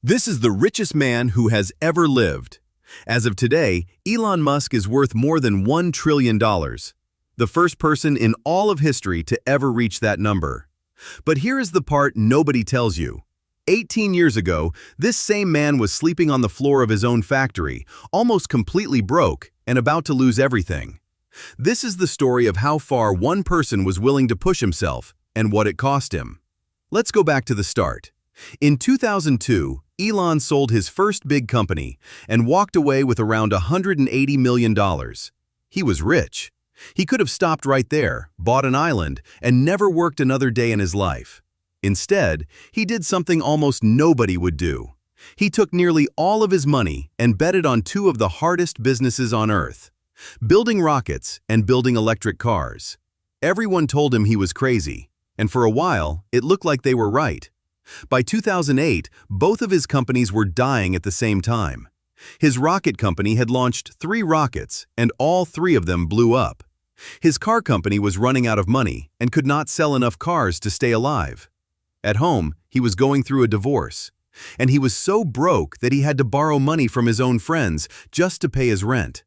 This is the richest man who has ever lived. As of today, Elon Musk is worth more than $1 trillion, the first person in all of history to ever reach that number. But here is the part nobody tells you. 18 years ago, this same man was sleeping on the floor of his own factory, almost completely broke and about to lose everything. This is the story of how far one person was willing to push himself and what it cost him. Let's go back to the start. In 2002, Elon sold his first big company and walked away with around $180 million. He was rich. He could have stopped right there, bought an island, and never worked another day in his life. Instead, he did something almost nobody would do. He took nearly all of his money and bet it on two of the hardest businesses on Earth: building rockets and building electric cars. Everyone told him he was crazy, and for a while, it looked like they were right. By 2008, both of his companies were dying at the same time. His rocket company had launched 3 rockets, and all 3 of them blew up. His car company was running out of money and could not sell enough cars to stay alive. At home, he was going through a divorce, and he was so broke that he had to borrow money from his own friends just to pay his rent.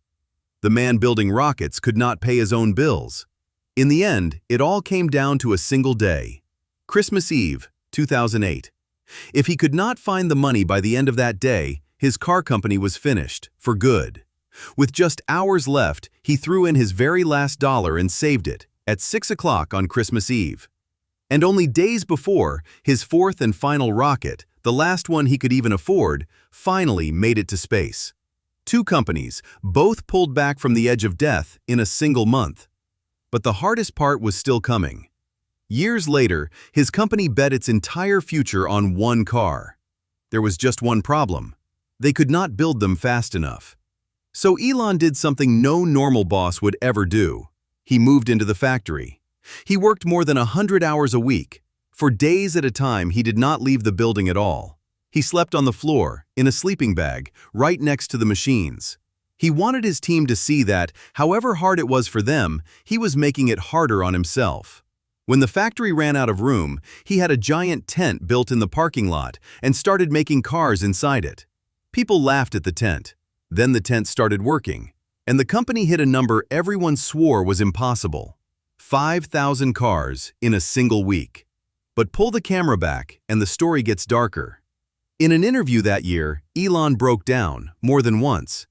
The man building rockets could not pay his own bills. In the end, it all came down to a single day: Christmas Eve, 2008. If he could not find the money by the end of that day, his car company was finished, for good. With just hours left, he threw in his very last dollar and saved it, at 6 o'clock on Christmas Eve. And only days before, his 4th and final rocket, the last one he could even afford, finally made it to space. 2 companies, both pulled back from the edge of death in a single month. But the hardest part was still coming. Years later, his company bet its entire future on one car. There was just one problem: they could not build them fast enough. So Elon did something no normal boss would ever do. He moved into the factory. He worked more than 100 hours a week. For days at a time, he did not leave the building at all. He slept on the floor, in a sleeping bag, right next to the machines. He wanted his team to see that, however hard it was for them, he was making it harder on himself. When the factory ran out of room, he had a giant tent built in the parking lot and started making cars inside it. People laughed at the tent. Then the tent started working, and the company hit a number everyone swore was impossible: 5,000 cars in a single week. But pull the camera back, and the story gets darker. In an interview that year, Elon broke down more than once.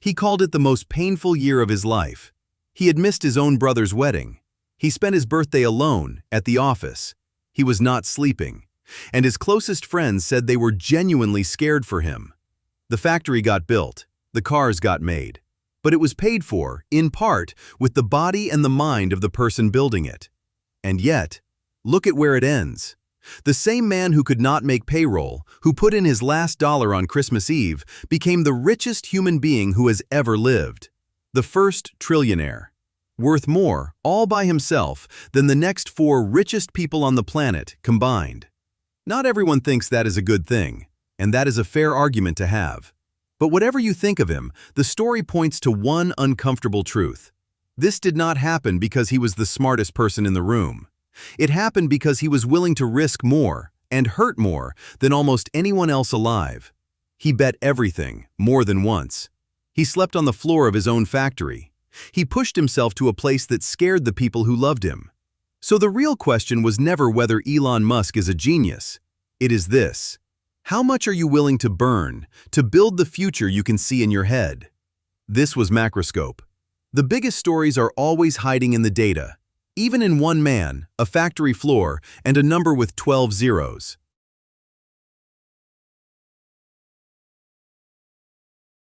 He called it the most painful year of his life. He had missed his own brother's wedding. He spent his birthday alone, at the office. He was not sleeping, and his closest friends said they were genuinely scared for him. The factory got built, the cars got made, but it was paid for, in part, with the body and the mind of the person building it. And yet, look at where it ends. The same man who could not make payroll, who put in his last dollar on Christmas Eve, became the richest human being who has ever lived. The first trillionaire. Worth more, all by himself, than the next 4 richest people on the planet combined. Not everyone thinks that is a good thing, and that is a fair argument to have. But whatever you think of him, the story points to one uncomfortable truth. This did not happen because he was the smartest person in the room. It happened because he was willing to risk more and hurt more than almost anyone else alive. He bet everything, more than once. He slept on the floor of his own factory. He pushed himself to a place that scared the people who loved him. So the real question was never whether Elon Musk is a genius. It is this: how much are you willing to burn to build the future you can see in your head? This was Macroscope. The biggest stories are always hiding in the data, even in one man, a factory floor, and a number with 12 zeros.